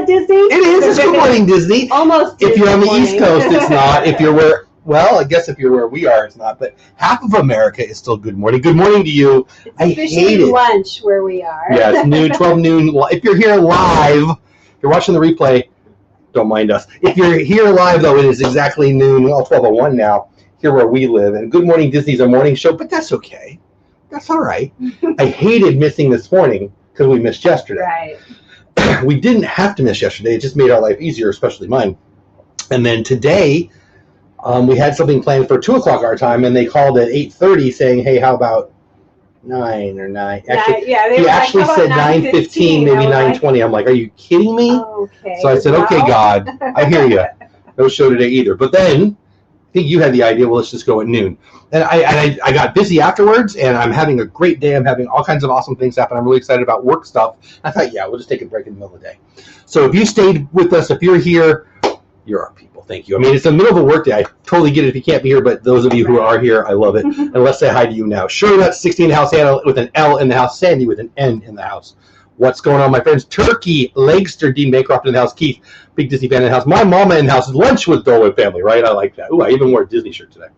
that Disney? It is. It's Good Morning Disney. Almost. If you're on the East Coast, it's not. If you're well, I guess if you're where we are, it's not. But half of America is still Good Morning. Good morning to you. I hate it. Lunch where we are. Yeah, it's noon, 12 noon. If you're here live, if you're watching the replay, don't mind us. If you're here live, though, it is exactly noon, well, 12:01 now, here where we live. And Good Morning Disney's a morning show, but that's okay. That's all right. I hated missing this morning because we missed yesterday. Right. We didn't have to miss yesterday. It just made our life easier, especially mine. And then today, we had something planned for 2 o'clock our time, and they called at 8:30 saying, hey, how about 9 or 9? Actually, he actually said 9:15, maybe 9:20. I'm like, are you kidding me? Okay. So I said, okay, God, I hear you. No show today either. But then I think you had the idea, well, let's just go at noon. And I got busy afterwards, and I'm having a great day. I'm having all kinds of awesome things happen. I'm really excited about work stuff. I thought, yeah, we'll just take a break in the middle of the day. So if you stayed with us, if you're here, you're our people. Thank you. I mean, it's the middle of a work day. I totally get it if you can't be here, but those of you who are here, I love it. And let's say hi to you now. Shirley, that's 16 in the house, Hannah with an L in the house, Sandy with an N in the house. What's going on, my friends? Turkey, Legster, Dean Maycroft in the house, Keith, big Disney fan in the house. My mama in the house. Lunch with Dole Whip family, right? I like that. Ooh, I even wore a Disney shirt today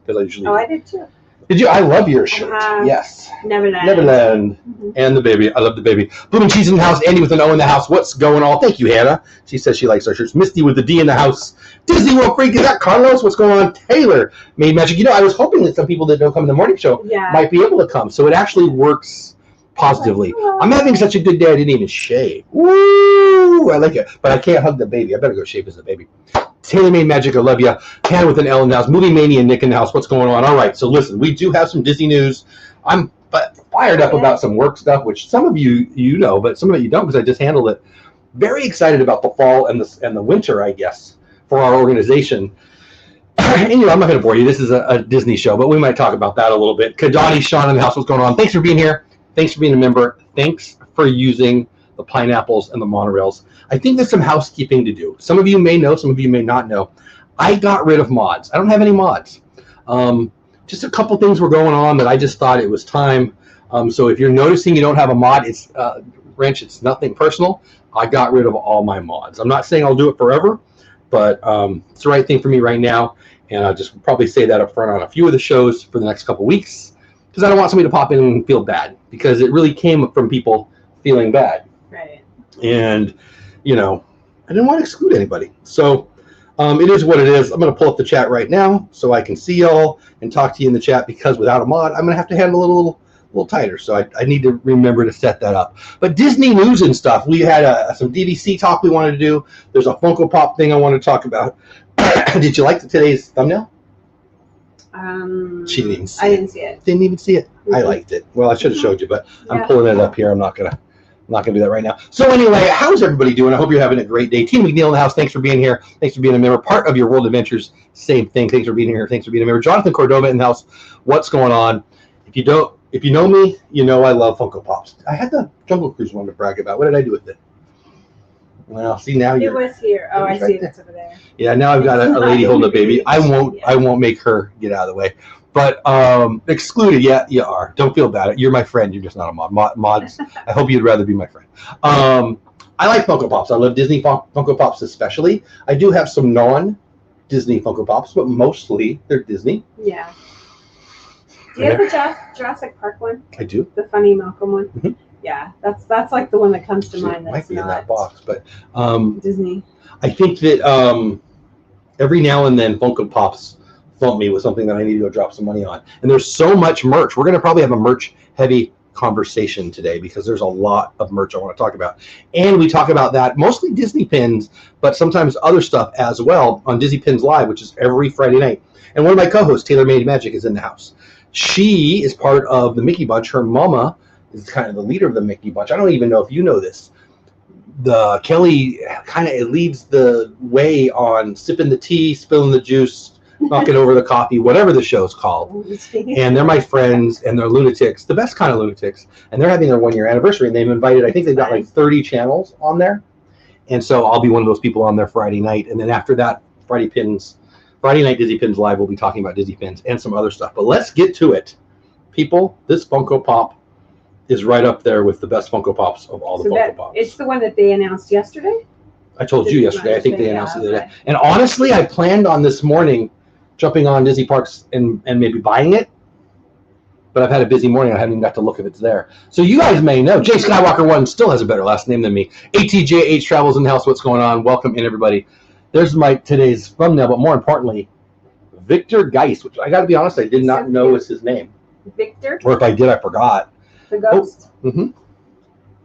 because I usually. Oh, I did too. Did you? I love your shirt. Yes. Neverland. And the baby. I love the baby. Blooming Cheese in the house. Andy with an O in the house. What's going on? Thank you, Hannah. She says she likes our shirts. Misty with the D in the house. Disney World Freak. Is that Carlos? What's going on? Taylor made magic. You know, I was hoping that some people that don't come in the morning show might be able to come. So it actually works positively. I'm having such a good day. I didn't even shave. Woo! I like it. But I can't hug the baby. I better go shave as a baby. Taylor Made Magic, I love you. Hannah with an L in the house. Movie Mania, Nick in the house. What's going on? All right, so listen, we do have some Disney news. I'm fired up about some work stuff, which some of you know, but some of you don't because I just handled it. Very excited about the fall and the winter, I guess, for our organization. And you know, I'm not going to bore you. This is a Disney show, but we might talk about that a little bit. Kadani, Sean in the house. What's going on? Thanks for being here. Thanks for being a member. Thanks for using the pineapples and the monorails. I think there's some housekeeping to do. Some of you may know, some of you may not know. I got rid of mods. I don't have any mods. Just a couple things were going on that I just thought it was time. So if you're noticing you don't have a mod, it's Wrench, it's nothing personal. I got rid of all my mods. I'm not saying I'll do it forever, but it's the right thing for me right now. And I'll just probably say that up front on a few of the shows for the next couple weeks because I don't want somebody to pop in and feel bad because it really came from people feeling bad. Right. And you know, I didn't want to exclude anybody. So it is what it is. I'm going to pull up the chat right now so I can see y'all and talk to you in the chat because without a mod, I'm going to have to handle it a little tighter. So I need to remember to set that up. But Disney news and stuff. We had some DVC talk we wanted to do. There's a Funko Pop thing I want to talk about. Did you like today's thumbnail? She didn't even see it. I didn't see it. Didn't even see it. Mm-hmm. I liked it. Well, I should have showed you, but I'm pulling it up here. I'm not gonna do that right now. So anyway, how's everybody doing? I hope you're having a great day. Team McNeil in the house, thanks for being here. Thanks for being a member. Part of your World Adventures, same thing. Thanks for being here. Thanks for being a member. Jonathan Cordova in the house. What's going on? If you know me, you know I love Funko Pops. I had the Jungle Cruise one to brag about. What did I do with it? Well, see now it was here. Oh, I see it's over there. Yeah, now I've got a lady holding a baby. I won't make her get out of the way. But excluded, yeah, you are. Don't feel bad. You're my friend. You're just not a mod. Mods, I hope you'd rather be my friend. I like Funko Pops. I love Disney Funko Pops especially. I do have some non-Disney Funko Pops, but mostly they're Disney. Yeah. Do you have the Jurassic Park one? I do. The funny Malcolm one? Mm-hmm. Yeah, that's like the one that comes to mind. It might be in that box, but Disney. I think that every now and then Funko Pops thump me with something that I need to go drop some money on. And there's so much merch. We're going to probably have a merch-heavy conversation today because there's a lot of merch I want to talk about. And we talk about that, mostly Disney pins, but sometimes other stuff as well on Disney Pins Live, which is every Friday night. And one of my co-hosts, Taylor Made Magic, is in the house. She is part of the Mickey Bunch. Her mama is kind of the leader of the Mickey Bunch. I don't even know if you know this. Kelly kind of leads the way on sipping the tea, spilling the juice, knocking over the coffee, whatever the show's called. And they're my friends, and they're lunatics, the best kind of lunatics. And they're having their 1-year anniversary, and they've invited, I think they've got like 30 channels on there. And so I'll be one of those people on there Friday night. And then after that, Friday night Disney Pins Live, we'll be talking about Disney Pins and some other stuff. But let's get to it. People, this Funko Pop is right up there with the best Funko Pops of all the Funko Pops. It's the one that they announced yesterday? I told you yesterday. I think they announced it the other day. And honestly, I planned on this morning jumping on Disney Parks and maybe buying it. But I've had a busy morning. I haven't even got to look if it's there. So you guys may know. Jay Skywalker 1 still has a better last name than me. ATJH Travels in the house. What's going on? Welcome in, everybody. There's my today's thumbnail, but more importantly, Victor Geist, which I got to be honest, I did not know was his name. Victor? Or if I did, I forgot. The ghost? Oh, mm-hmm.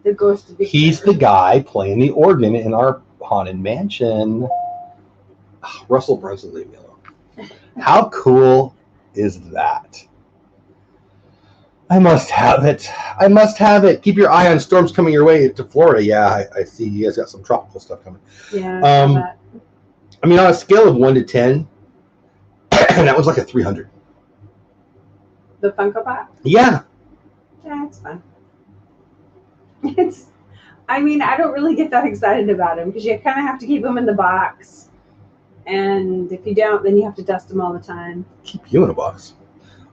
The ghost of Victor. He's the guy playing the organ in our haunted mansion. Oh, Russell Brunson, leave me alone. How cool is that? I must have it. I must have it. Keep your eye on storms coming your way to Florida. Yeah, I see you guys got some tropical stuff coming. Yeah. I mean, on a scale of 1 to 10, that was like a 300. The Funko Pop? Yeah. Yeah, it's fun. I mean, I don't really get that excited about them because you kind of have to keep them in the box. And if you don't, then you have to dust them all the time. Keep you in a box.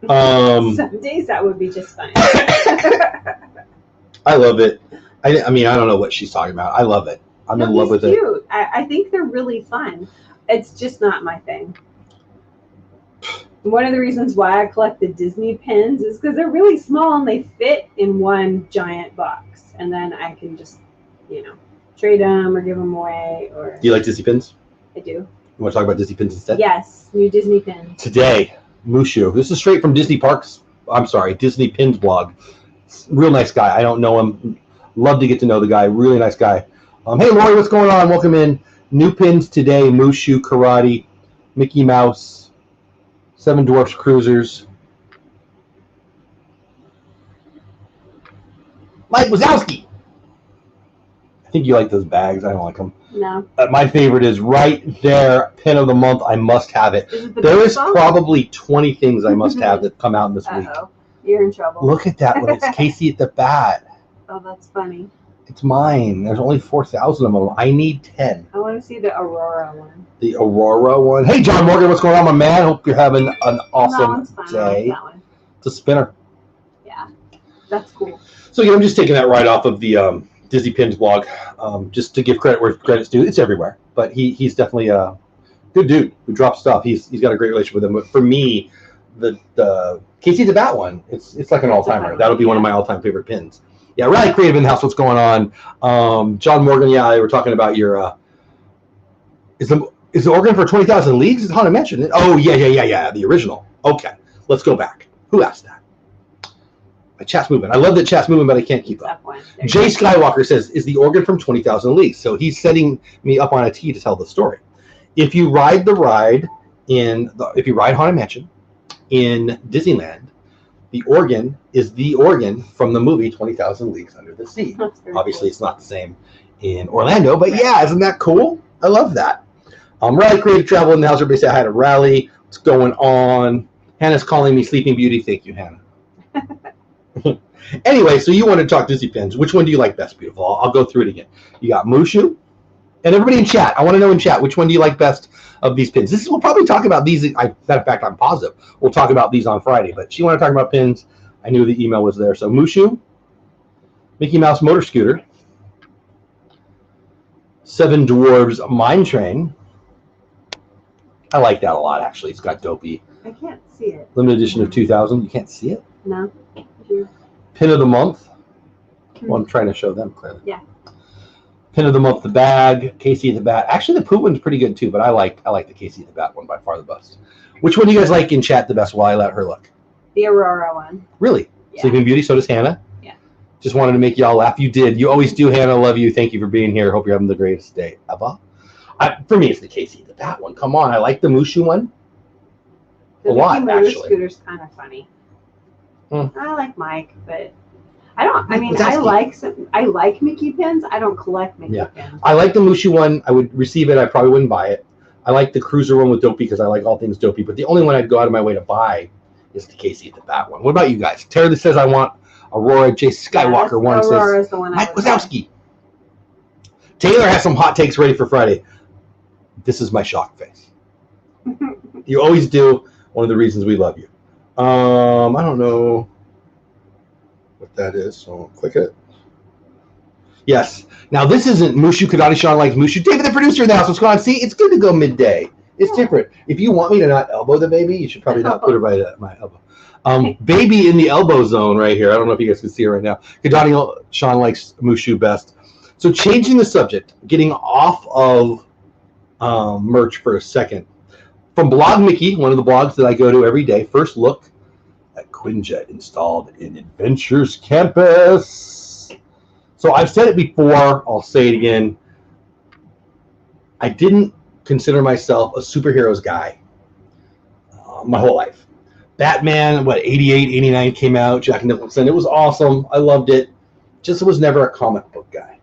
Some days that would be just fine. I love it. I mean, I don't know what she's talking about. I love it. I'm in love with cute. it. I think they're really fun. It's just not my thing. One of the reasons why I collect the Disney pins is because they're really small and they fit in one giant box. And then I can just, trade them or give them away. Or Do you like Disney pins? I do. You want to talk about Disney pins instead? Yes, new Disney pins. Today, Mushu. This is straight from Disney Parks. I'm sorry, Disney Pins blog. Real nice guy. I don't know him. Love to get to know the guy. Really nice guy. Hey, Lori, what's going on? Welcome in. New pins today. Mushu, Karate, Mickey Mouse, Seven Dwarfs Cruisers. Mike Wazowski. I think you like those bags. I don't like them. No. My favorite is right there, pin of the month. I must have it. There is probably 20 things I must have that come out this week. You're in trouble. Look at that one. It's Casey at the Bat. Oh, that's funny. It's mine. There's only 4,000 of them. I need 10. I want to see the Aurora one. The Aurora one. Hey, John Morgan, what's going on, my man? Hope you're having an awesome day. That one. It's a spinner. Yeah, that's cool. So yeah, I'm just taking that right off of the Disney Pins blog, just to give credit where credit's due. It's everywhere, but he's definitely a good dude who drops stuff. He's got a great relationship with him. But for me, the Casey the Bat one, it's like an all-timer. That'll be one of my all-time favorite pins. Yeah, Rally Creative in the house. What's going on? John Morgan. Yeah, they were talking about your. Is the organ for 20,000 Leagues? Is Haunted Mansion? Oh yeah. The original. Okay, let's go back. Who asked that? My chat's moving. I love that chat's moving, but I can't keep up. Jay Skywalker says, is the organ from 20,000 Leagues? So he's setting me up on a tee to tell the story. If you ride the ride if you ride Haunted Mansion in Disneyland, the organ is the organ from the movie 20,000 Leagues Under the Sea. Obviously, it's not the same in Orlando, but yeah, isn't that cool? I love that. Rally Creative Travel in the house. Everybody say hi to Rally. What's going on? Hannah's calling me Sleeping Beauty. Thank you, Hannah. Anyway, so you want to talk Disney pins. Which one do you like best, beautiful? I'll go through it again. You got Mushu. And everybody in chat, I want to know in chat, which one do you like best of these pins? We'll probably talk about these. Matter of fact, I'm positive. We'll talk about these on Friday. But she wanted to talk about pins. I knew the email was there. So Mushu, Mickey Mouse Motor Scooter, Seven Dwarves Mine Train. I like that a lot, actually. It's got dopey. I can't see it. Limited edition of 2000. You can't see it? No. Pin of the month. Well, I'm trying to show them clearly. Yeah. Pin of the month, the bag, Casey at the Bat. Actually, the Pooh one's pretty good too, but I like the Casey at the Bat one by far the best. Which one do you guys like in chat the best while I let her look? The Aurora one. Really? Yeah. Sleeping Beauty, so does Hannah? Yeah. Just wanted to make y'all laugh. You did. You always do, Hannah. Love you. Thank you for being here. Hope you're having the greatest day ever. For me, it's the Casey at the Bat one. Come on. I like the Mushu one. The a lot, Mickey actually. Scooter's kind of funny. I like Mike, but I don't. I mean, I like Mickey pins. I don't collect Mickey pins. I like the Mushu one. I would receive it. I probably wouldn't buy it. I like the Cruiser one with Dopey because I like all things Dopey. But the only one I'd go out of my way to buy is the Casey at the Bat one. What about you guys? Tara that says I want Aurora. Jay Skywalker one Aurora's says the one Mike Wazowski. Taylor has some hot takes ready for Friday. This is my shock face. You always do. One of the reasons we love you. I don't know what that is, so I'll click it. Yes. Now, this isn't Mushu Kadani Sean likes Mushu. David, the producer in the house, what's going on? See, it's good to go midday. It's different. If you want me to not elbow the baby, you should probably not put her by my elbow. Baby in the elbow zone right here. I don't know if you guys can see her right now. Kadani Sean likes Mushu best. So changing the subject, getting off of merch for a second. From Blog Mickey, one of the blogs that I go to every day, first look at Quinjet installed in Adventures Campus. So I've said it before, I'll say it again. I didn't consider myself a superheroes guy my whole life. Batman, 88, 89 came out, Jack Nicholson. It was awesome. I loved it. Just was never a comic book guy.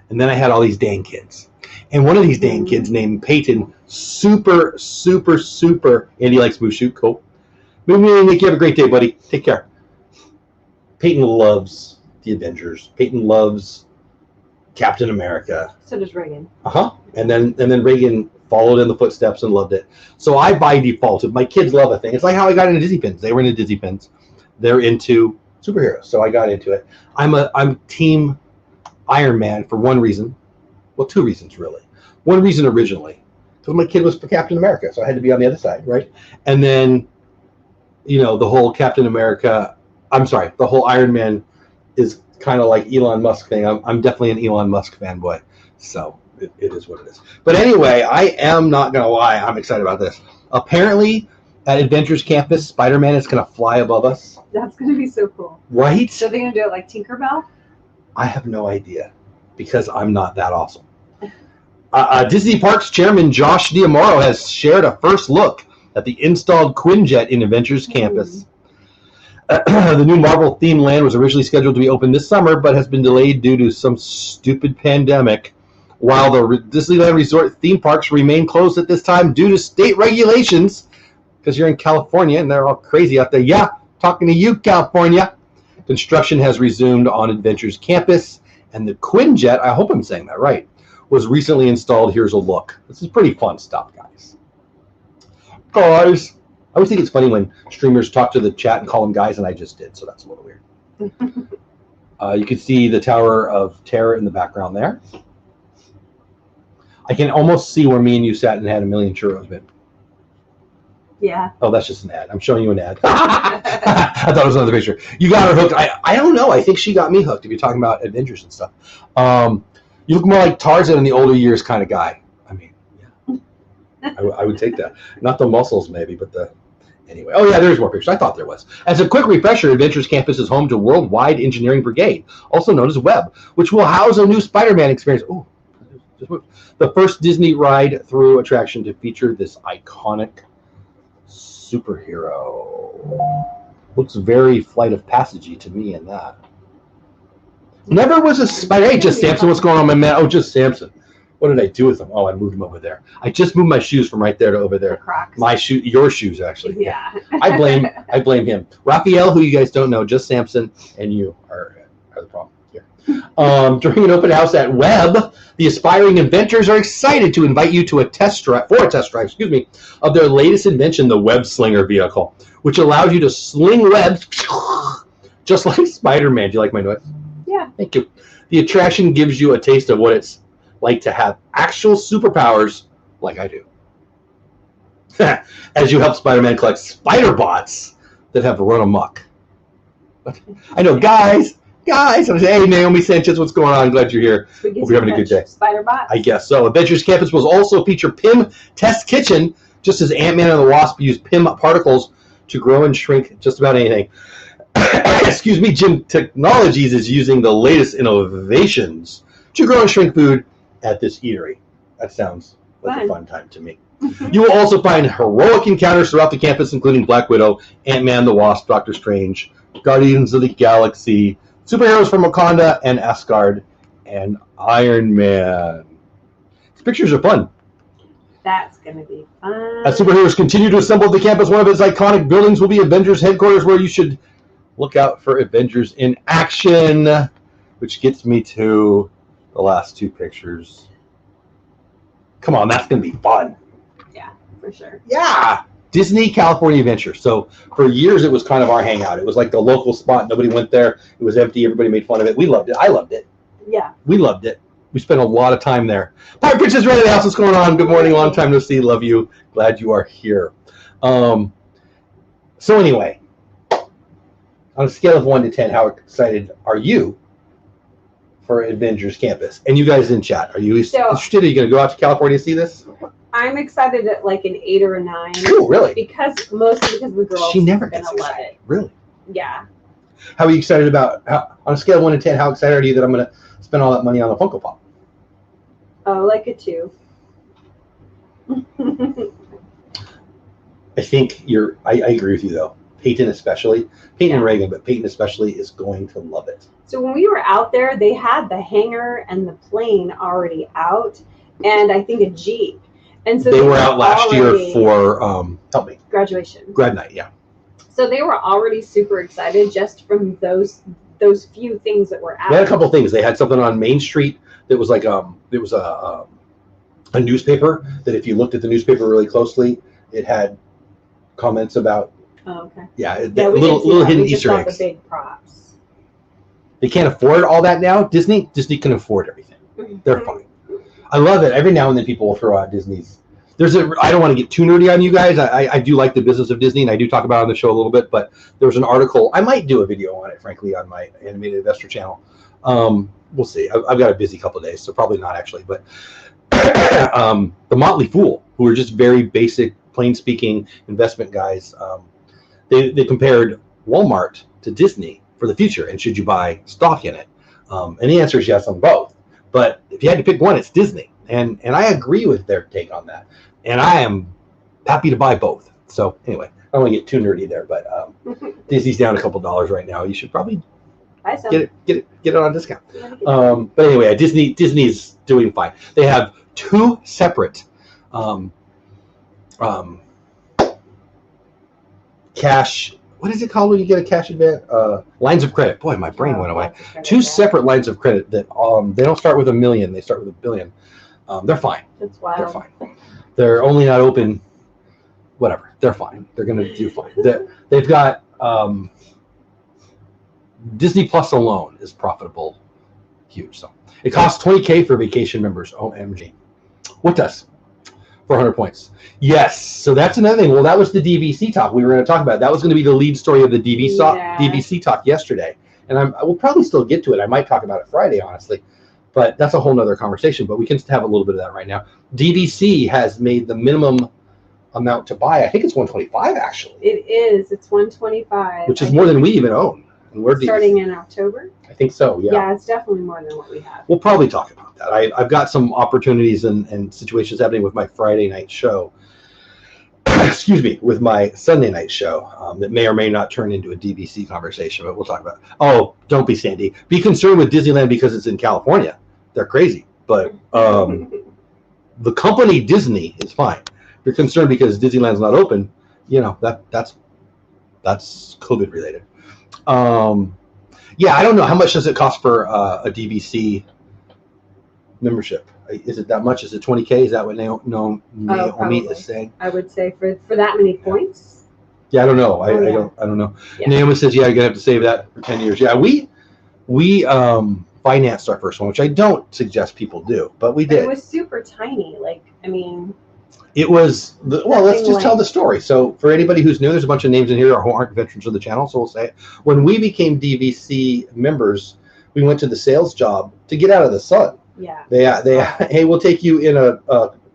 And then I had all these dang kids. And one of these dang kids named Peyton, super, Andy likes Mushu, cool. Nick, you have a great day, buddy. Take care. Peyton loves the Avengers. Peyton loves Captain America. So does Reagan. And then Reagan followed in the footsteps and loved it. So I, by default, if my kids love a thing, it's like how I got into Disney Pins. They were into Disney Pins. They're into superheroes, so I got into it. I'm Team Iron Man for one reason. Well, two reasons, really. One reason originally, because my kid was for Captain America, so I had to be on the other side, right? And then, the whole Captain America, the whole Iron Man is kind of like Elon Musk thing. I'm definitely an Elon Musk fanboy, so it is what it is. But anyway, I am not going to lie. I'm excited about this. Apparently, at Adventures Campus, Spider-Man is going to fly above us. That's going to be so cool. Right? So they're going to do it like Tinkerbell? I have no idea, because I'm not that awesome. Disney Parks Chairman Josh D'Amaro has shared a first look at the installed Quinjet in Adventures Campus. The new Marvel-themed land was originally scheduled to be open this summer, but has been delayed due to some stupid pandemic. While the Disneyland Resort theme parks remain closed at this time due to state regulations, because you're in California and they're all crazy out there. Yeah, talking to you, California. Construction has resumed on Adventures Campus, and the Quinjet, I hope I'm saying that right, was recently installed. Here's a look. This is pretty fun stuff, guys. Guys. I always think it's funny when streamers talk to the chat and call them guys, and I just did, so that's a little weird. You can see the Tower of Terror in the background there. I can almost see where me and you sat and had a million churros, but yeah. Oh, that's just an ad. I'm showing you an ad. I thought it was another picture. You got her hooked. I don't know. I think she got me hooked if you're talking about Adventures and stuff. You look more like Tarzan in the older years kind of guy. I mean, yeah. I would take that. Not the muscles maybe, but the... Anyway, oh yeah, there's more pictures. I thought there was. As a quick refresher, Adventures Campus is home to Worldwide Engineering Brigade, also known as WEB, which will house a new Spider-Man experience. Oh, the first Disney ride-through attraction to feature this iconic superhero. Looks very Flight of Passage-y to me in that. Never was a Spider. Hey, Just Samson, what's going on, my man? Oh, Just Samson. What did I do with them? Oh, I moved them over there. I just moved my shoes from right there to over there. The Crocs. My shoe, your shoes, actually. Yeah. I blame him. Raphael, who you guys don't know, Just Samson, and you are the problem here. During an open house at Webb, the aspiring inventors are excited to invite you to a test drive, of their latest invention, the Web Slinger vehicle, which allows you to sling webs just like Spider-Man. Do you like my noise? Yeah. Thank you. The attraction gives you a taste of what it's like to have actual superpowers like I do. As you help Spider-Man collect spider bots that have run amok. I know, guys, I'm saying, hey, Naomi Sanchez, what's going on? Glad you're here. Hope you're having a good day. Spider bots? I guess so. Adventures Campus will also feature PIM Test Kitchen, just as Ant-Man and the Wasp use PIM particles to grow and shrink just about anything. Excuse me, Gym Technologies is using the latest innovations to grow and shrink food at this eatery. That sounds like a fun time to me. You will also find heroic encounters throughout the campus, including Black Widow, Ant-Man, the Wasp, Doctor Strange, Guardians of the Galaxy, superheroes from Wakanda and Asgard, and Iron Man. These pictures are fun. That's going to be fun. As superheroes continue to assemble at the campus, one of its iconic buildings will be Avengers headquarters, where you should look out for Avengers in action, which gets me to the last two pictures. Come on, that's going to be fun. Yeah, for sure. Yeah. Disney California Adventure. So for years, it was kind of our hangout. It was like the local spot. Nobody went there. It was empty. Everybody made fun of it. We loved it. I loved it. Yeah. We loved it. We spent a lot of time there. Pirate Princess right in the house. What's going on? Good morning. Long time no see. Love you. Glad you are here. So anyway, on a scale of 1 to 10, how excited are you for Avengers Campus? And you guys in chat, are you interested? Are you going to go out to California to see this? I'm excited at like an 8 or a 9. Oh, really? Mostly because the girls she never are gets gonna excited. Love it. Really? Yeah. How are you excited about, on a scale of 1 to 10, how excited are you that I'm going to spend all that money on the Funko Pop? Oh, like a 2. I think I agree with you though. Peyton especially, Peyton and Reagan, but Peyton especially is going to love it. So when we were out there, they had the hangar and the plane already out, and I think a Jeep. And so they were out last year for help me, graduation, grad night, yeah. So they were already super excited just from those few things that were out. They had a couple things. They had something on Main Street that was like it was a newspaper that if you looked at the newspaper really closely, it had comments about. Oh, okay. Yeah, little hidden Easter eggs. The big props. They can't afford all that now. Disney can afford everything. They're fine. I love it. Every now and then people will throw out Disney's. I don't want to get too nerdy on you guys. I do like the business of Disney, and I do talk about it on the show a little bit, but there was an article. I might do a video on it, frankly, on my Animated Investor channel. We'll see. I've got a busy couple of days, so probably not actually. But the Motley Fool, who are just very basic, plain speaking investment guys, they compared Walmart to Disney for the future, and should you buy stock in it? And the answer is yes on both. But if you had to pick one, it's Disney. And I agree with their take on that. And I am happy to buy both. So anyway, I don't want to get too nerdy there, but Disney's down a couple $2 right now. You should probably get it on discount. But anyway, Disney's doing fine. They have 2 separate cash. What is it called when you get a cash advance? Lines of credit. Boy, my brain went away. 2 separate lines of credit that they don't start with $1 million. They start with $1 billion. They're fine. That's wild. They're fine. They're only not open. Whatever. They're fine. They're going to do fine. They've got Disney Plus alone is profitable, huge. So it costs $20K for vacation members. OMG. What does? 400 points. Yes. So that's another thing. Well, that was the DVC talk we were going to talk about. That was going to be the lead story of the DVC talk yesterday. And I will probably still get to it. I might talk about it Friday, honestly. But that's a whole nother conversation. But we can have a little bit of that right now. DVC has made the minimum amount to buy. I think it's 125 actually. It is. It's 125. Which is more than we even own. And we're starting in October? I think so, yeah. Yeah, it's definitely more than what we have. We'll probably talk about that. I've got some opportunities and situations happening with my Friday night show. Excuse me, with my Sunday night show that may or may not turn into a DVC conversation, but we'll talk about it. Oh, don't be Sandy. Be concerned with Disneyland because it's in California. They're crazy. But the company Disney is fine. If you're concerned because Disneyland's not open, you know, that's COVID related. Yeah, I don't know. How much does it cost for a DVC membership? Is it that much? Is it 20K? Is that what Naomi is saying? I would say for that many points. Yeah, I don't know. I don't know. Yeah. Naomi says, yeah, you're gonna have to save that for 10 years. Yeah, we financed our first one, which I don't suggest people do, but we did. It was super tiny. Like, I mean, it was let's just tell the story. So for anybody who's new, there's a bunch of names in here who aren't veterans of the channel, so we'll say it. When we became DVC members, we went to the sales job to get out of the sun. Yeah. Hey, we'll take you in a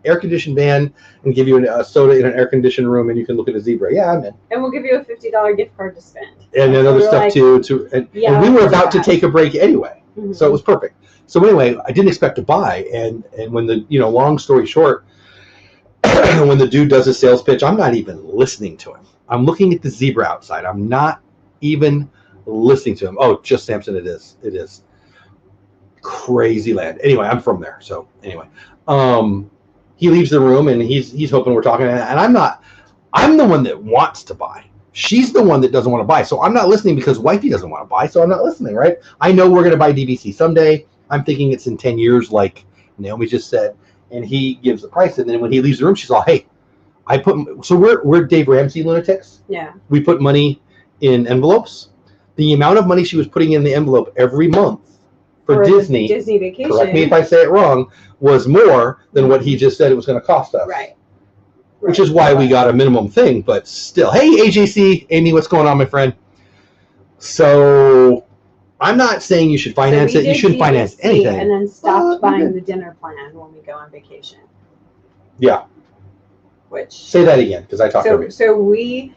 air-conditioned van and give you a soda in an air-conditioned room, and you can look at a zebra. Yeah, I'm in. And we'll give you a $50 gift card to spend. And then other stuff too. And we were about to take a break anyway, so it was perfect. So anyway, I didn't expect to buy, and when the long story short, when the dude does a sales pitch, I'm not even listening to him. I'm looking at the zebra outside. I'm not even listening to him. Oh, just Samson, it is. Crazy land. Anyway, I'm from there. So anyway, he leaves the room and he's hoping we're talking. And I'm the one that wants to buy. She's the one that doesn't want to buy. So I'm not listening because wifey doesn't want to buy. So I'm not listening, right? I know we're going to buy DVC someday. I'm thinking it's in 10 years, like Naomi just said. And he gives the price. And then when he leaves the room, she's all, hey, we're Dave Ramsey lunatics. Yeah. We put money in envelopes. The amount of money she was putting in the envelope every month for Disney Vacation, correct me if I say it wrong, was more than what he just said it was going to cost us. Right. Which is why we got a minimum thing, but still. Hey, AJC, Amy, what's going on, my friend? So I'm not saying you should finance it. You shouldn't finance anything. And then stopped buying the dinner plan when we go on vacation. Yeah. Say that again, because I talked over you. So we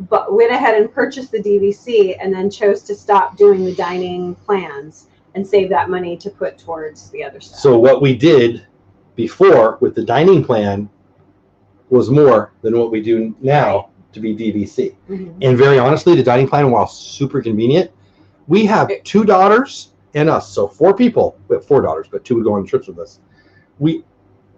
went ahead and purchased the DVC and then chose to stop doing the dining plans and save that money to put towards the other stuff. So what we did before with the dining plan was more than what we do now to be DVC. Mm-hmm. And very honestly, the dining plan, while super convenient, we have 2 daughters and us, so 4 people. We have 4 daughters, but 2 would go on trips with us. We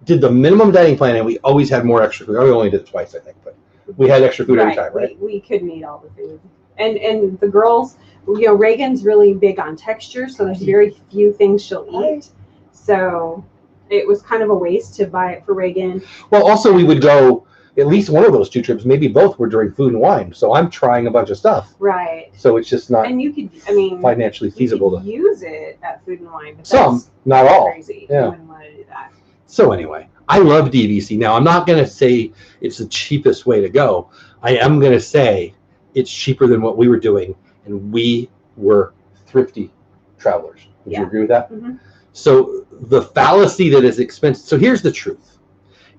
did the minimum dining plan, and we always had more extra food. We only did it twice, I think, but we had extra food every time, right? We couldn't eat all the food. And the girls, Reagan's really big on texture, so there's very few things she'll eat. So it was kind of a waste to buy it for Reagan. Well, also we would go, at least one of those 2 trips, maybe both were during Food and Wine. So I'm trying a bunch of stuff. Right. So it's just not financially feasible to use it at Food and Wine. But some, not all. Crazy. Yeah. I wouldn't want to do that. So anyway, I love DVC. Now, I'm not going to say it's the cheapest way to go. I am going to say it's cheaper than what we were doing, and we were thrifty travelers. Would you agree with that? Mm-hmm. So the fallacy that is expensive. So here's the truth.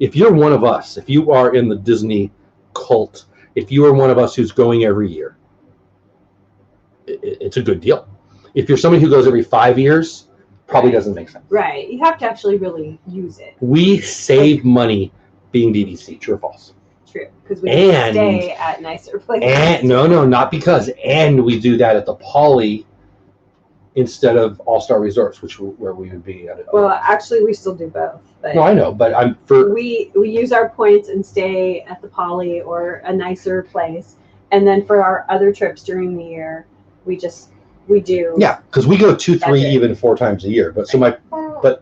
If you're one of us, if you are in the Disney cult, if you are one of us who's going every year, it's a good deal. If you're somebody who goes every 5 years, probably doesn't make sense. Right. You have to actually really use it. We save money being DVC. True or false? True. Because we can stay at nicer places. And no, not because. And we do that at the Poly instead of All-Star Resorts, where we would be at it. Well, actually, we still do both. But no, I know, but we use our points and stay at the Poly or a nicer place, and then for our other trips during the year, we do. Yeah, because we go 2, 3, even 4 times a year. But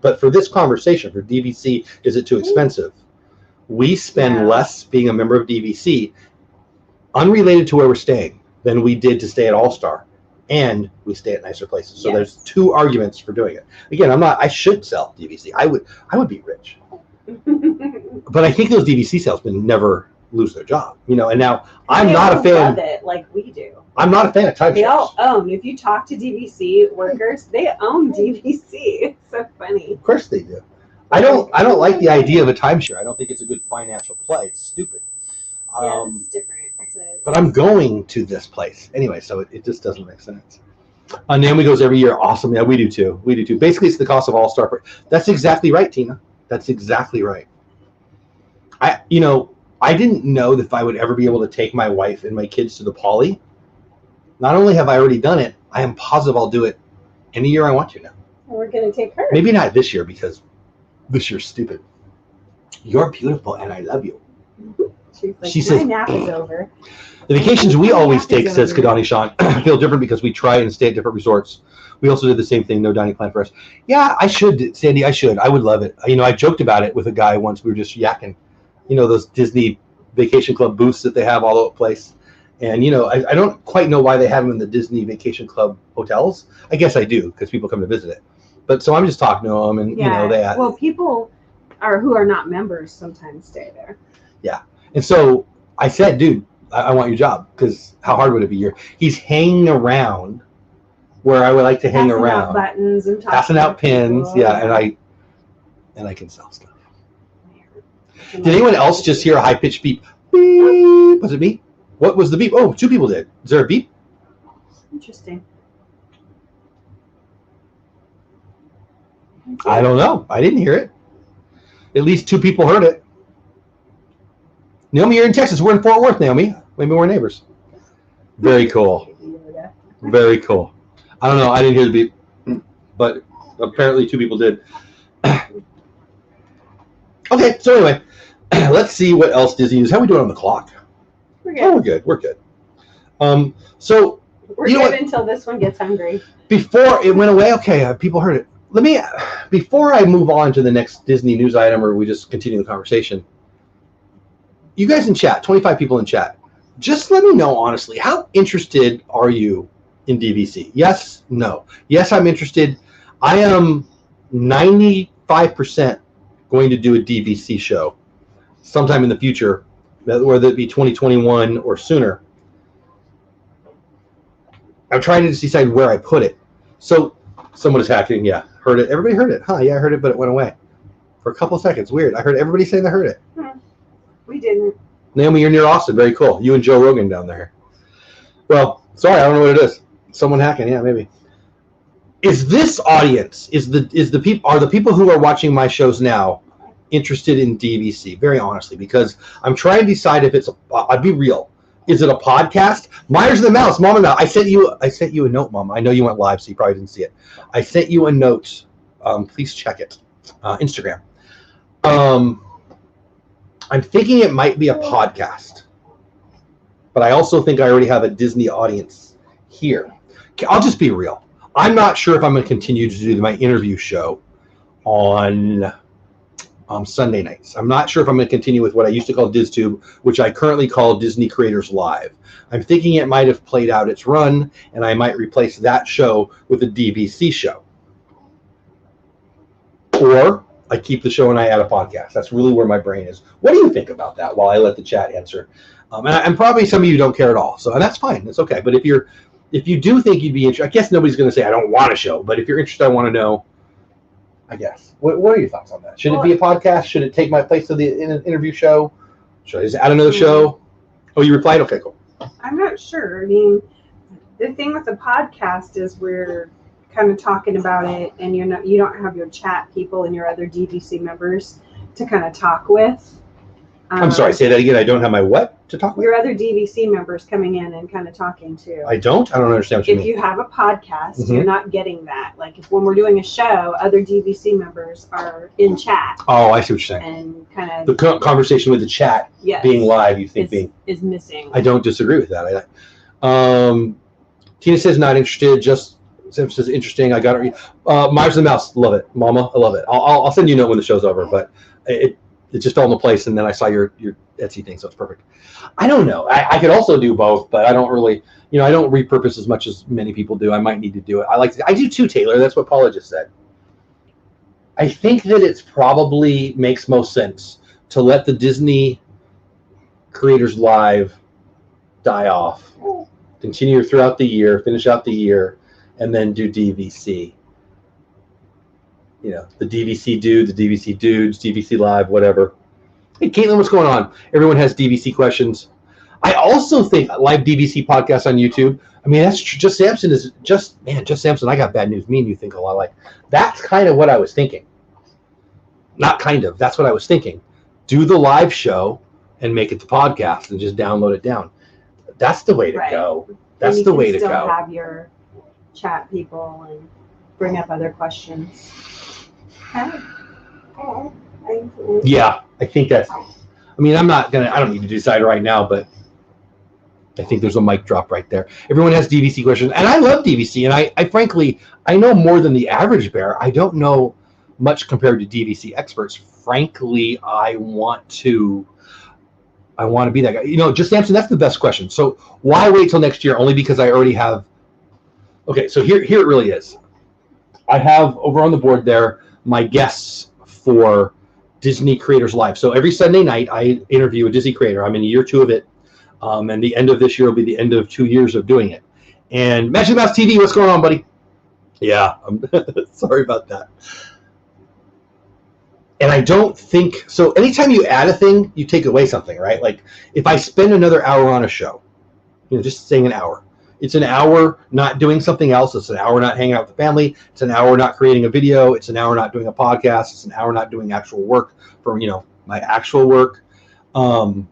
but for this conversation, for DVC, is it too expensive? We spend less being a member of DVC, unrelated to where we're staying, than we did to stay at All-Star. And we stay at nicer places. So there's 2 arguments for doing it. Again, I should sell DVC. I would be rich. But I think those DVC salesmen never lose their job, and now I'm not a fan. Love it like we do. I'm not a fan of timeshares. They all own. If you talk to DVC workers, they own DVC. It's so funny. Of course they do. I don't like the idea of a timeshare. I don't think it's a good financial play. It's stupid. It's different. But I'm going to this place anyway, so it just doesn't make sense. Naomi goes every year. Awesome. Yeah, we do too. Basically, it's the cost of All-Star. That's exactly right, Tina. That's exactly right. I didn't know that if I would ever be able to take my wife and my kids to the Poly. Not only have I already done it, I am positive I'll do it any year I want to now. We're going to take her. Maybe not this year, because this year's stupid. You're beautiful, and I love you. Mm-hmm. She says, my nap is over. The vacations we always take, says Kadani Sean, feel different because we try and stay at different resorts. We also did the same thing, no dining plan for us. Yeah, I should, Sandy, I should. I would love it. I joked about it with a guy once. We were just yakking, those Disney Vacation Club booths that they have all over the place. And, I don't quite know why they have them in the Disney Vacation Club hotels. I guess I do, because people come to visit it. But so I'm just talking to them, and, they have. Well, people who are not members sometimes stay there. Yeah. And so I said, dude, I want your job, because how hard would it be here? He's hanging around where I would like to hang around. Passing out buttons and passing out pins. People. Yeah, and I can sell stuff. Did anyone else just hear a high-pitched beep? Beep. Was it me? What was the beep? Oh, 2 people did. Is there a beep? Interesting. I don't know. I didn't hear it. At least 2 people heard it. Naomi, you're in Texas. We're in Fort Worth, Naomi. Maybe we're neighbors. Very cool. Very cool. I don't know. I didn't hear the beep, but apparently 2 people did. Okay, so anyway, let's see what else Disney is. How are we doing on the clock? We're good. Oh, we're good. We're good. So we're good until this one gets hungry. Before it went away, okay, people heard it. Before I move on to the next Disney news item, or we just continue the conversation, you guys in chat, 25 people in chat, just let me know honestly, how interested are you in DVC? Yes, no. Yes, I'm interested. I am 95% going to do a DVC show sometime in the future, whether it be 2021 or sooner. I'm trying to just decide where I put it. So someone is hacking. Yeah, heard it. Everybody heard it. Huh? Yeah, I heard it, but it went away for a couple of seconds. Weird. I heard everybody saying they heard it. We didn't. Naomi, you're near Austin. Very cool. You and Joe Rogan down there. Well, sorry, I don't know what it is. Someone hacking. Yeah, maybe. Is this audience, are the people who are watching my shows now interested in DVC? Very honestly, because I'm trying to decide if I'd be real. Is it a podcast? Myers the Mouse, Mama. Now I sent you a note, Mama. I know you went live, so you probably didn't see it. I sent you a note. Please check it. Instagram. I'm thinking it might be a podcast, but I also think I already have a Disney audience here. I'll just be real. I'm not sure if I'm going to continue to do my interview show on Sunday nights. I'm not sure if I'm going to continue with what I used to call DizTube, which I currently call Disney Creators Live. I'm thinking it might have played out its run, and I might replace that show with a DVC show. Or I keep the show and I add a podcast. That's really where my brain is. What do you think about that while I let the chat answer? And probably some of you don't care at all, so that's fine. That's okay. But if you do think you'd be interested, I guess nobody's going to say I don't want a show, but if you're interested, I want to know, I guess. What are your thoughts on that? Should it be a podcast? Should it take my place of the interview show? Should I just add another show? Oh, you replied? Okay, cool. I'm not sure. I mean, the thing with the podcast is we're kind of talking about it, and you don't have your chat people and your other DVC members to kind of talk with. I'm sorry, say that again. I don't have my what to talk with? Your other DVC members coming in and kind of talking to. I don't understand what you mean. If you have a podcast, you're not getting that. Like when we're doing a show, other DVC members are in chat. Oh, I see what you're saying. And kind of the conversation with the chat being live, you think is missing. I don't disagree with that. Tina says not interested. Just says interesting. I got it. Myers the Mouse, love it, Mama. I love it. I'll send you a note when the show's over, but it just fell into place, and then I saw your Etsy thing, so it's perfect. I don't know. I could also do both, but I don't really, I don't repurpose as much as many people do. I might need to do it. I do too, Taylor. That's what Paula just said. I think that it's probably makes most sense to let the Disney Creators Live die off, continue throughout the year, finish out the year, and then do DVC. The DVC dude, the DVC dudes, DVC Live, whatever. Hey, Caitlin, what's going on? Everyone has DVC questions. I also think live DVC podcasts on YouTube. I mean, that's Just Samson is Just Samson. I got bad news. Me and you think a lot alike. That's kind of what I was thinking. Not kind of. That's what I was thinking. Do the live show and make it the podcast and just download it down. That's the way to go. That's the way to go. You can still have your chat people and bring up other questions. Yeah, I think that's. I mean, I don't need to decide right now, but I think there's a mic drop right there. Everyone has DVC questions, and I love DVC, and I frankly, I know more than the average bear. I don't know much compared to DVC experts. Frankly, I want to be that guy. Just Samson, that's the best question. So why wait till next year? Only because I already have. Okay, so here it really is. I have over on the board there my guests for Disney Creators Live. So every Sunday night, I interview a Disney creator. I'm in year 2 of it. And the end of this year will be the end of 2 years of doing it. And Magic Mouse TV, what's going on, buddy? Yeah, I'm sorry about that. And I don't think, so anytime you add a thing, you take away something, right? Like if I spend another hour on a show, just saying an hour, it's an hour not doing something else. It's an hour not hanging out with the family. It's an hour not creating a video. It's an hour not doing a podcast. It's an hour not doing actual work for, my actual work. So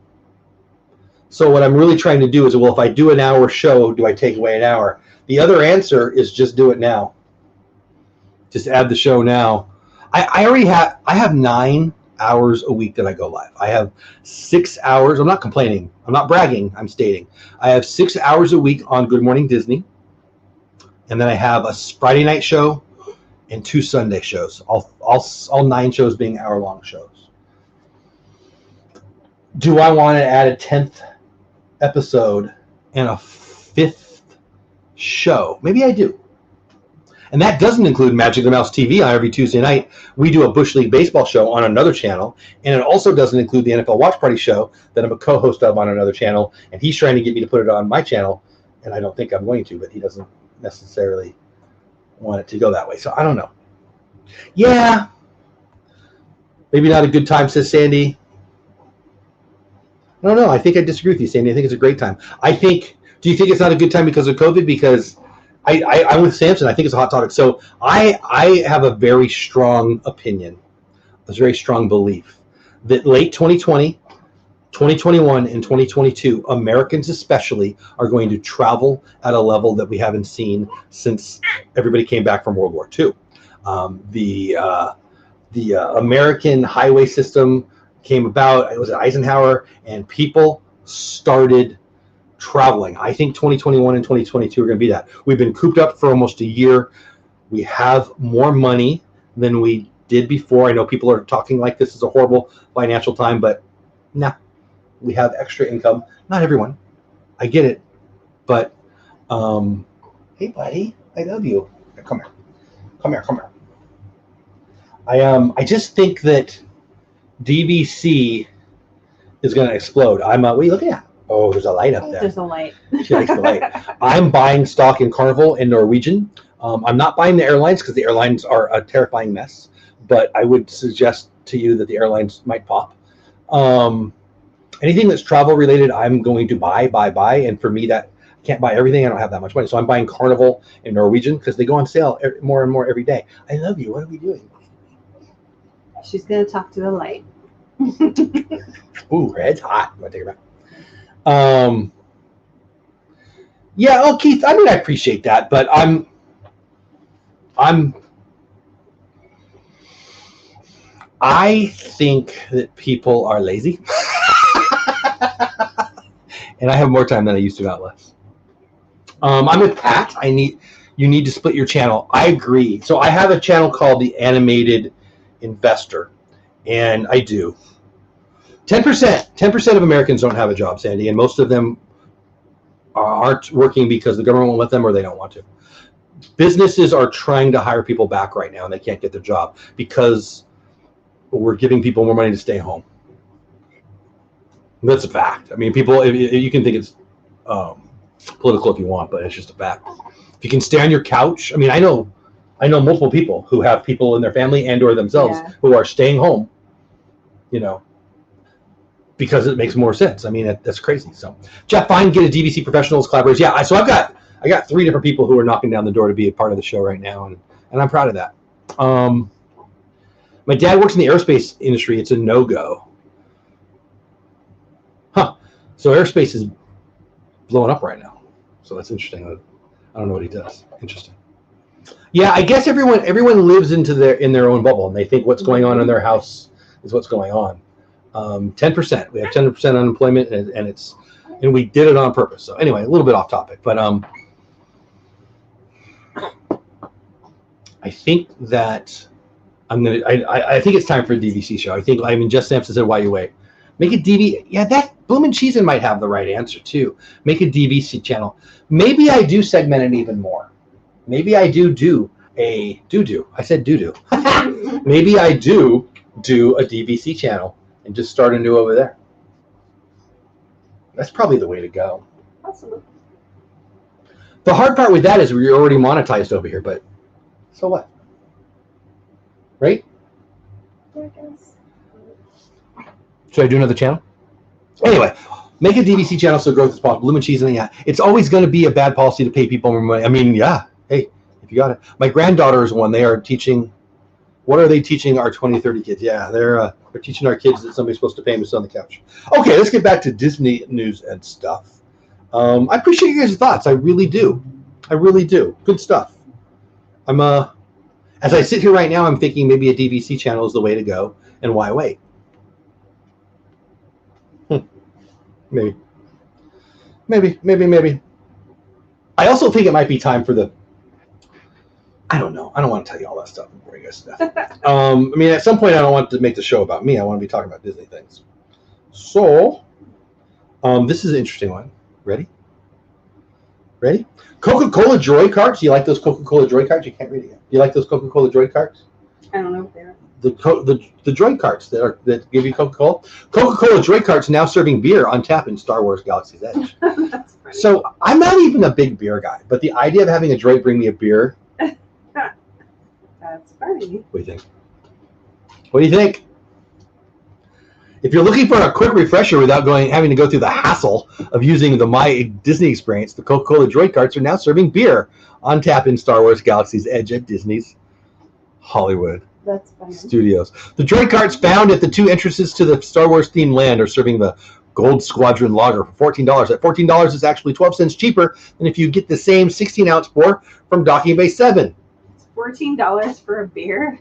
what I'm really trying to do is, well, if I do an hour show, do I take away an hour? The other answer is just do it now. Just add the show now. I have 9 hours a week that I go live. I have 6 hours. I'm not complaining. I'm not bragging. I'm stating. I have 6 hours a week on Good Morning Disney. And then I have a Friday night show and 2 Sunday shows. All 9 shows being hour-long shows. Do I want to add a 10th episode and a 5th show? Maybe I do. And that doesn't include Magic the Mouse TV on every Tuesday night. We do a Bush League baseball show on another channel. And it also doesn't include the NFL Watch Party show that I'm a co-host of on another channel. And he's trying to get me to put it on my channel. And I don't think I'm going to, but he doesn't necessarily want it to go that way. So I don't know. Yeah. Maybe not a good time, says Sandy. I don't know. I think I disagree with you, Sandy. I think it's a great time. Do you think it's not a good time because of COVID? Because I'm with Samson. I think it's a hot topic. So I have a very strong opinion, a very strong belief that late 2020, 2021, and 2022, Americans especially are going to travel at a level that we haven't seen since everybody came back from World War II. The American highway system came about. It was Eisenhower, and people started traveling. I think 2021 and 2022 are going to be that. We've been cooped up for almost a year. We have more money than we did before. I know people are talking like this is a horrible financial time, but nah, we have extra income. Not everyone. I get it. But, hey, buddy, I love you. Come here. I just think that DVC is going to explode. What are you looking at? Oh, there's a light up there. There's a light. She likes the light. I'm buying stock in Carnival and Norwegian. I'm not buying the airlines because the airlines are a terrifying mess. But I would suggest to you that the airlines might pop. Anything that's travel related, I'm going to buy. And for me, that I can't buy everything. I don't have that much money. So I'm buying Carnival and Norwegian because they go on sale more and more every day. I love you. What are we doing? She's going to talk to the light. Ooh, her head's hot. I'm going to take her back. Yeah, oh, Keith, I mean, I appreciate that, but I think that people are lazy. And I have more time than I used to, not less. I'm with Pat. You need to split your channel. I agree. So I have a channel called The Animated Investor, and I do. 10% of Americans don't have a job, Sandy, and most of them aren't working because the government won't let them or they don't want to. Businesses are trying to hire people back right now, and they can't get their job because we're giving people more money to stay home. That's a fact. I mean, people, you can think it's political if you want, but it's just a fact. If you can stay on your couch, I mean, I know multiple people who have people in their family and or themselves who are staying home, because it makes more sense. I mean, that's crazy. So, Jeff Fine, get a DVC Professionals collaboration. Yeah, so I got 3 different people who are knocking down the door to be a part of the show right now, and I'm proud of that. My dad works in the aerospace industry. It's a no-go. Huh. So aerospace is blowing up right now. So that's interesting. I don't know what he does. Interesting. Yeah, I guess everyone lives in their own bubble, and they think what's going on in their house is what's going on. 10%. We have 10% unemployment, and we did it on purpose. So anyway, a little bit off topic, but I think that I think it's time for a DVC show. Jeff Sampson said, "Why you wait?" Make a DVC. Yeah, that Bloomin' Cheesin' might have the right answer too. Make a DVC channel. Maybe I do segment it even more. Maybe I do a doo-doo. I said doo-doo. Maybe I do a DVC channel and just start a new over there. That's probably the way to go. Absolutely. The hard part with that is we're already monetized over here, but so what? Right? Yeah, I guess. Should I do another channel? Anyway, make a DVC channel so growth is possible. Bloomin' Cheesin', yeah. It's always going to be a bad policy to pay people more money. I mean, yeah. Hey, if you got it. My granddaughter is one. They are teaching. What are they teaching our 20, 30 kids? Yeah, they're teaching our kids that somebody's supposed to pay them to sit on the couch. Okay, let's get back to Disney news and stuff. I appreciate you guys' thoughts. I really do. Good stuff. As I sit here right now, I'm thinking maybe a DVC channel is the way to go, and why wait? Maybe. I also think it might be time for I don't know. I don't want to tell you all that stuff before you guys stuff. At some point, I don't want to make the show about me. I want to be talking about Disney things. So, this is an interesting one. Ready? Ready? Coca-Cola Droid cards. Do you like those Coca-Cola Droid cards? You can't read it yet. Do you like those Coca-Cola Droid cards? I don't know if they're the Droid cards that give you Coca-Cola. Coca-Cola Droid cards now serving beer on tap in Star Wars Galaxy's Edge. That's funny. So I'm not even a big beer guy, but the idea of having a droid bring me a beer. That's funny. What do you think? What do you think? If you're looking for a quick refresher without having to go through the hassle of using the My Disney experience, the Coca-Cola Droid carts are now serving beer on tap in Star Wars Galaxy's Edge at Disney's Hollywood Studios. The Droid carts found at the 2 entrances to the Star Wars themed land are serving the Gold Squadron Lager for $14. That $14 is actually 12 cents cheaper than if you get the same 16-ounce pour from Docking Bay 7. It's $14 for a beer?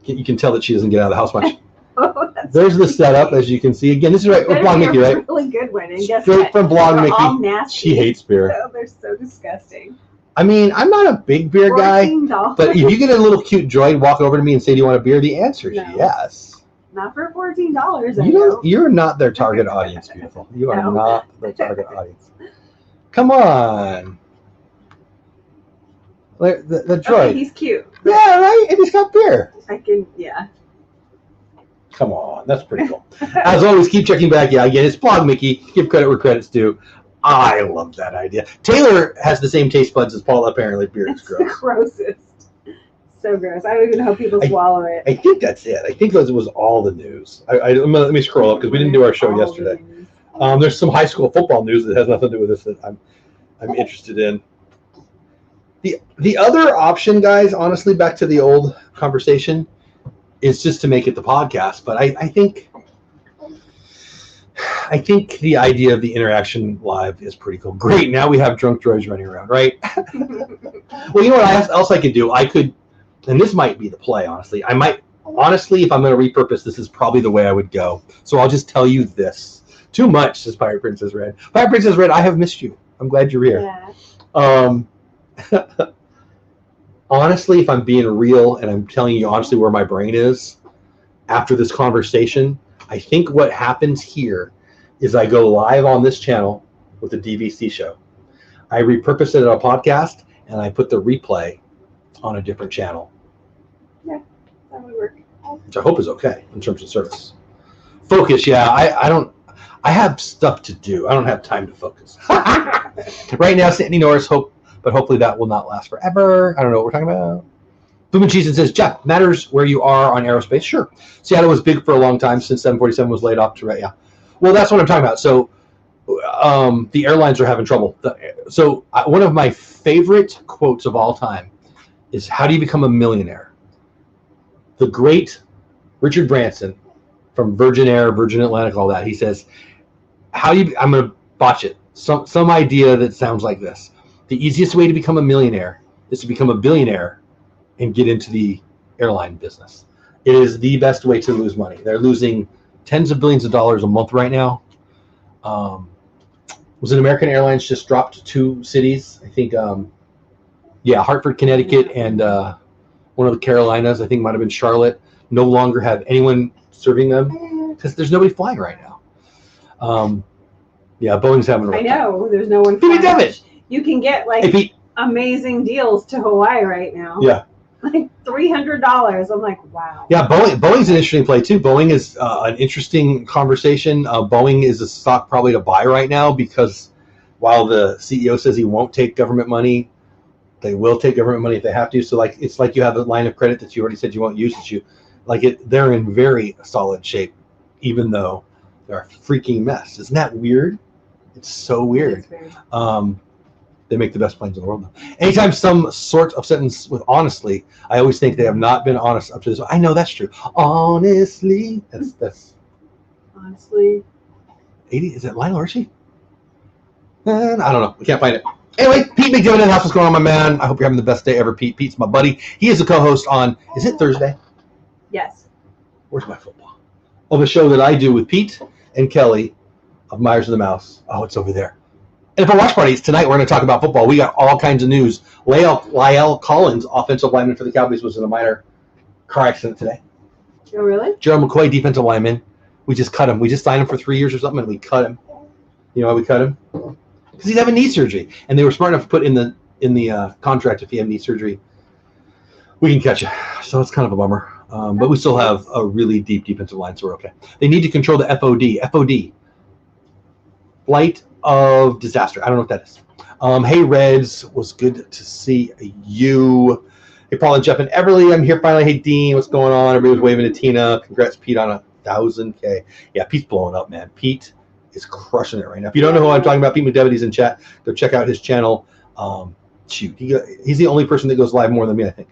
You can tell that she doesn't get out of the house much. Oh, there's the setup, as you can see. Again, this is right with Blog Mickey, right? Really good one. And guess Straight what? from Blog They're Mickey. all nasty. She hates beer. Oh, they're so disgusting. I mean, I'm not a big beer guy, but if you get a little cute droid walk over to me and say, "Do you want a beer?" the answer is yes. Not for $14. You're not their target audience, beautiful. You are not their target audience. Come on. The droid. Okay, he's cute. Yeah, right? And he's got beer. Yeah. Come on, that's pretty cool. As always, keep checking back. Yeah, again, it's Blog Mickey. Give credit where credit's due. I love that idea. Taylor has the same taste buds as Paul. Apparently, beer is gross. The grossest. So gross. I don't even hope people swallow it. I think that's it. I think that was all the news. Let me scroll up because we didn't do our show yesterday. There's some high school football news that has nothing to do with this that I'm interested in. The other option, guys, honestly, back to the old conversation, is just to make it the podcast. But I think the idea of the interaction live is pretty cool. Great, now we have drunk droids running around, right? Well, you know what else I could do? I could, and this might be the play, honestly. I might, honestly, if I'm going to repurpose, this is probably the way I would go. So I'll just tell you this. Too much, says Pirate Princess Red. Pirate Princess Red, I have missed you. I'm glad you're here. Yeah. Honestly, if I'm being real and I'm telling you honestly where my brain is after this conversation, I think what happens here is I go live on this channel with the DVC show. I repurpose it as a podcast and I put the replay on a different channel. Yeah, that would work. Which I hope is okay in terms of service. Focus, yeah. I have stuff to do. I don't have time to focus. Right now, Sandy Norris, but hopefully that will not last forever. I don't know what we're talking about. Boom Cheese says, Jeff, matters where you are on aerospace. Sure. Seattle was big for a long time since 747 was laid off. Yeah. Well, that's what I'm talking about. So the airlines are having trouble. One of my favorite quotes of all time is, how do you become a millionaire? The great Richard Branson from Virgin Air, Virgin Atlantic, all that. He says, I'm going to botch it. Some idea that sounds like this. The easiest way to become a millionaire is to become a billionaire and get into the airline business. It is the best way to lose money. They're losing tens of billions of dollars a month right now. Was it American Airlines just dropped 2 cities? I think, Hartford, Connecticut, and one of the Carolinas, I think might have been Charlotte, no longer have anyone serving them because there's nobody flying right now. Boeing's having a rough time. I know, there's no one flying. You can get amazing deals to Hawaii right now. Yeah. Like $300. I'm like, wow. Yeah, Boeing's an interesting play too. Boeing is an interesting conversation. Boeing is a stock probably to buy right now because while the CEO says he won't take government money, they will take government money if they have to. So it's like you have a line of credit that you already said you won't use. They're in very solid shape, even though they're a freaking mess. Isn't that weird? It's so weird. They make the best planes in the world. Anytime some sort of sentence with honestly, I always think they have not been honest up to this. I know that's true. Honestly, that's honestly. 80, is it Lionel Richie? I don't know. We can't find it. Anyway, Pete McDivitt in the house. What's going on, my man? I hope you're having the best day ever, Pete. Pete's my buddy. He is a co-host on, is it Thursday? Yes. Where's my football? Of a show that I do with Pete and Kelly of Myers and the Mouse. Oh, it's over there. And for watch parties, tonight we're going to talk about football. We got all kinds of news. Lyle Collins, offensive lineman for the Cowboys, was in a minor car accident today. Oh, really? Gerald McCoy, defensive lineman. We just cut him. We just signed him for 3 years or something, and we cut him. You know why we cut him? because he's having knee surgery, and they were smart enough to put in the contract, if you have knee surgery, we can catch you. So it's kind of a bummer. But we still have a really deep defensive line, so we're okay. They need to control the FOD. FOD, flight of disaster. I don't know what that is. Hey, Reds, was good to see you. Hey, Paul and Jeff and Everly, I'm here finally. Hey, Dean, what's going on? Everybody was waving to Tina. Congrats, Pete, on 1,000K. Yeah, Pete's blowing up, man. Pete is crushing it right now. If you don't know who I'm talking about, Pete McDevitt, he's in chat. Go check out his channel. Shoot, he's the only person that goes live more than me, I think.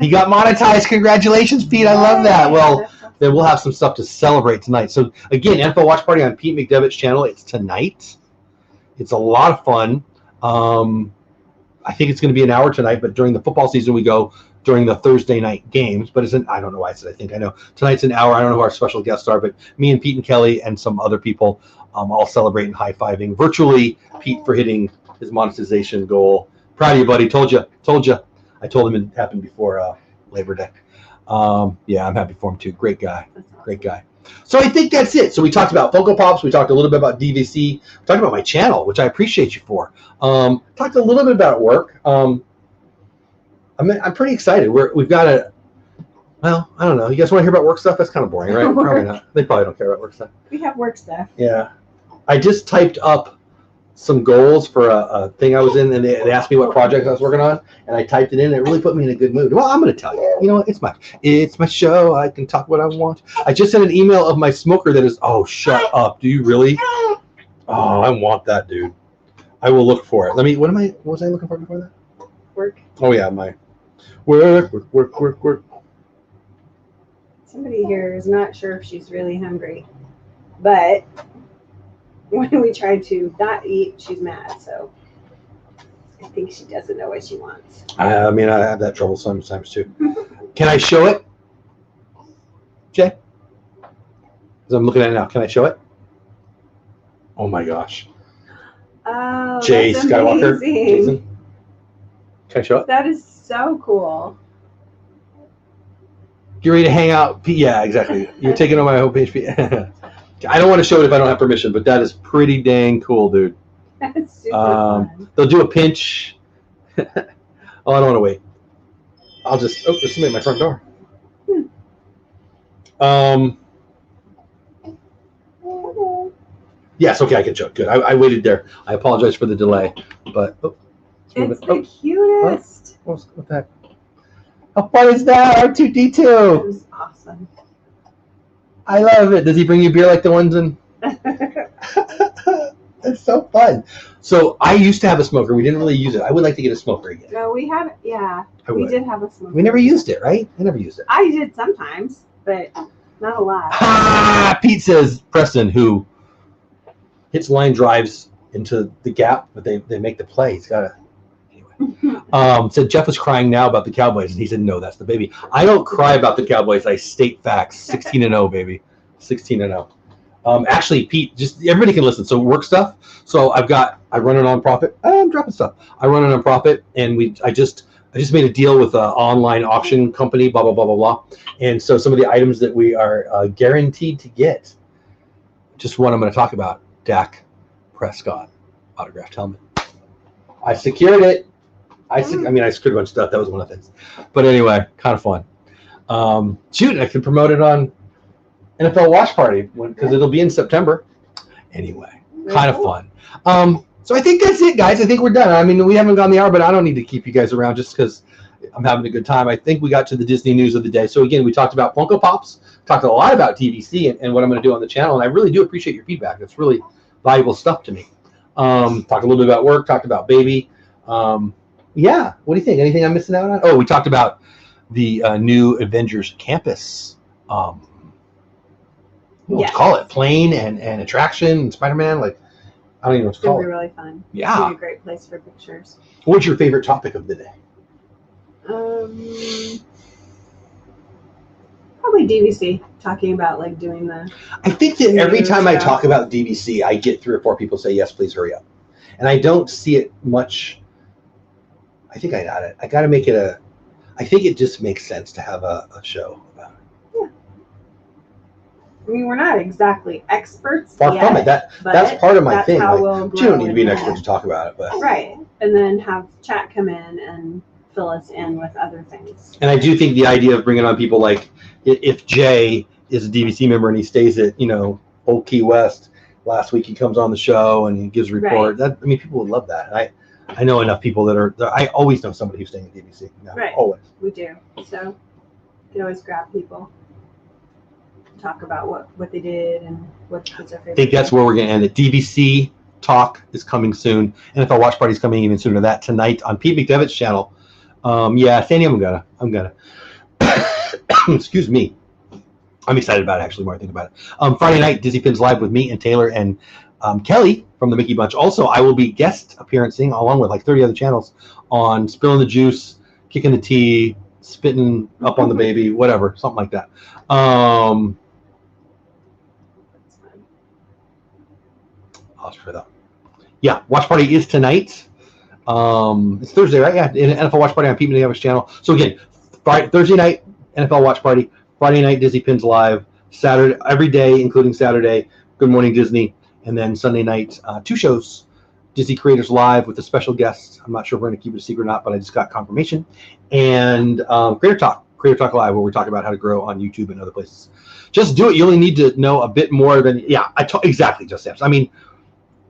He got monetized. Congratulations, Pete. I love that. Well, then we'll have some stuff to celebrate tonight. So, again, NFL Watch Party on Pete McDevitt's channel. It's tonight. It's a lot of fun. I think it's going to be an hour tonight, but during the football season, we go during the Thursday night games. But I don't know why I said I think. I know tonight's an hour. I don't know who our special guests are, but me and Pete and Kelly and some other people all celebrating high-fiving virtually Pete for hitting his monetization goal. Proud of you, buddy. Told you. I told him it happened before Labor Day. Yeah, I'm happy for him too. Great guy. So I think that's it. So we talked about Funko Pops. We talked a little bit about DVC. We talked about my channel, which I appreciate you for. Talked a little bit about work. I'm pretty excited. We've got well, I don't know. You guys want to hear about work stuff? That's kind of boring, right? Probably not. They probably don't care about work stuff. We have work stuff. Yeah. I just typed up some goals for a thing I was in, and they asked me what project I was working on, and I typed it in, and it really put me in a good mood. Well, I'm going to tell you. You know what? It's my show. I can talk what I want. I just sent an email of my smoker that is, oh, shut up. Do you really? Oh, I want that, dude. I will look for it. What was I looking for before that? Work. Oh, yeah, my work. Somebody here is not sure if she's really hungry, but when we try to not eat, she's mad. So I think she doesn't know what she wants. I mean, I have that trouble sometimes too. Can I show it, Jay? Because I'm looking at it now. Can I show it? Oh my gosh. Oh, Jay that's Skywalker. amazing. Jason. Can I show it? That is so cool. Get ready to hang out. Yeah, exactly. You're taking on my homepage. I don't want to show it if I don't have permission, but that is pretty dang cool, dude. That's super fun. They'll do a pinch. Oh, I don't want to wait. I'll just. Oh, there's somebody at my front door. Yes, okay, I can show it. Good. I waited there. I apologize for the delay, but it's the cutest. What's that? How fun is that? R2D2. That was awesome. I love it. Does he bring you beer like the ones in? It's so fun. So I used to have a smoker. We didn't really use it. I would like to get a smoker again. No, we had, yeah. We did have a smoker. We never used it, right? I never used it. I did sometimes, but not a lot. Ah, Pete says Preston, who hits line drives into the gap, but they make the play. He's got to. Said Jeff was crying now about the Cowboys, and he said, no, that's the baby. I don't cry about the Cowboys. I state facts. 16-0, baby. 16-0. Actually, Pete, just everybody can listen. So work stuff. So I run a nonprofit. I'm dropping stuff. I run a nonprofit, and I just made a deal with an online auction company, blah, blah, blah, blah, blah. And so some of the items that we are guaranteed to get, just one I'm going to talk about, Dak Prescott autographed helmet. I secured it. I secured a bunch of stuff. That was one of the things. But anyway, kind of fun. Shoot, I can promote it on NFL Watch Party because it'll be in September. Anyway, kind of fun. So I think that's it, guys. I think we're done. I mean, we haven't gone the hour, but I don't need to keep you guys around just because I'm having a good time. I think we got to the Disney news of the day. So again, we talked about Funko Pops, talked a lot about TVC and what I'm going to do on the channel, and I really do appreciate your feedback. It's really valuable stuff to me. Talked a little bit about work, talked about baby. Yeah, what do you think? Anything I'm missing out on? Oh, we talked about the new Avengers campus. What to call it? Plane and attraction and Spider-Man. Like, I don't even know what to call it. It's going to be really fun. Yeah. It's going to be a great place for pictures. What's your favorite topic of the day? Probably DVC, talking about like doing the. I think that every time I talk about DVC, I get 3 or 4 people say, yes, please hurry up. And I don't see it much. I think I got it. I got to make it I think it just makes sense to have a show about it. I mean, we're not exactly experts. Far from it. That's part of my thing. Like, you don't need to be an expert to talk about it, but right. And then have chat come in and fill us in with other things. And I do think the idea of bringing on people like if Jay is a DVC member and he stays at Old Key West. Last week he comes on the show and he gives a report. Right. I mean, people would love that. I know enough people that are. I always know somebody who's staying at DVC. Yeah, right. Always. We do. So you can always grab people. Talk about what they did and what's their favorite. I think that's where we're going to end it. DVC talk is coming soon. NFL Watch Party is coming even sooner. That tonight on Pete McDevitt's channel. Yeah, Sandy, I'm gonna. Excuse me. I'm excited about it, actually, more I think about it. Friday night, Disney Pins Live with me and Taylor and Kelly from the Mickey Bunch. Also, I will be guest appearancing along with like 30 other channels on Spilling the Juice, Kicking the Tea, Spitting Up on the Baby, whatever, something like that. I'll for that. Yeah, Watch Party is tonight. It's Thursday, right? Yeah, NFL Watch Party on Pete McDevitt's channel. So again, Thursday night, NFL Watch Party. Friday night, Disney Pins Live. Saturday, every day, including Saturday, Good Morning Disney. And then Sunday night, 2 shows. Disney Creators Live with a special guest. I'm not sure if we're going to keep it a secret or not, but I just got confirmation. And Creator Talk Live, where we talk about how to grow on YouTube and other places. Just do it. You only need to know a bit more than, exactly, Just Steps. I mean,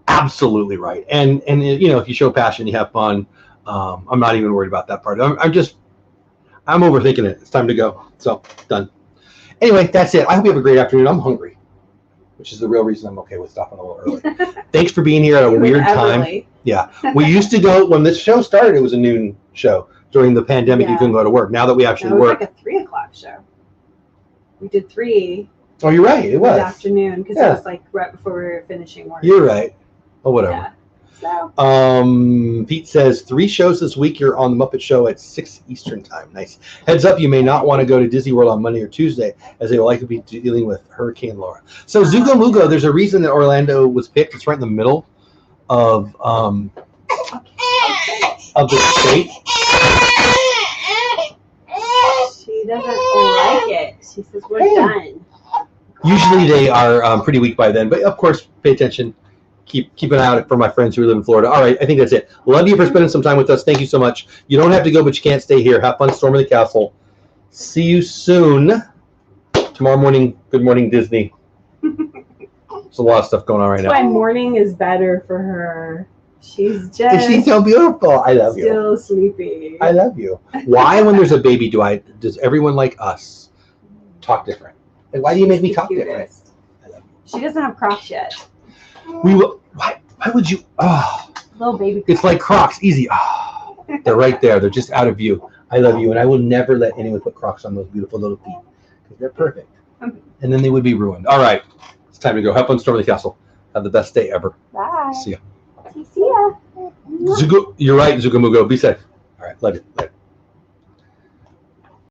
absolutely right. And if you show passion, you have fun. I'm not even worried about that part. I'm overthinking it. It's time to go. So, done. Anyway, that's it. I hope you have a great afternoon. I'm hungry, which is the real reason I'm okay with stopping a little early. Thanks for being here at a weird time. Yeah. We used to go, when this show started, it was a noon show. During the pandemic, you couldn't go to work. Now that we actually work. It was like a 3 o'clock show. We did 3. Oh, you're right. It was. Afternoon, because it was like right before we were finishing work. You're right. Oh, whatever. Yeah. So. Pete says 3 shows this week. You're on the Muppet Show at 6 Eastern time. Nice. Heads up, you may not want to go to Disney World on Monday or Tuesday, as they will likely be dealing with Hurricane Laura. So Zugo Mugo, there's a reason that Orlando was picked. It's right in the middle of the state. She doesn't like it. She says we're done. Usually they are pretty weak by then, but of course, pay attention. Keep an eye out for my friends who live in Florida. All right, I think that's it. Love you for spending some time with us. Thank you so much. You don't have to go, but you can't stay here. Have fun storming the castle. See you soon. Tomorrow morning, Good Morning Disney. There's a lot of stuff going on right now. That's why morning is better for her. She's so beautiful. I love you. Still sleepy. I love you. Why, when there's a baby, does everyone like us talk different? Like, why do you make me talk different? I love you. She doesn't have Crocs yet. We will. Why would you? Oh, little baby. It's like Crocs. Easy. Oh, they're right there. They're just out of view. I love you, and I will never let anyone put Crocs on those beautiful little feet because they're perfect. And then they would be ruined. All right, it's time to go. Have fun storming the castle. Have the best day ever. Bye. See ya. See ya. You're right, Zugamugo. Be safe. All right, love you. Later.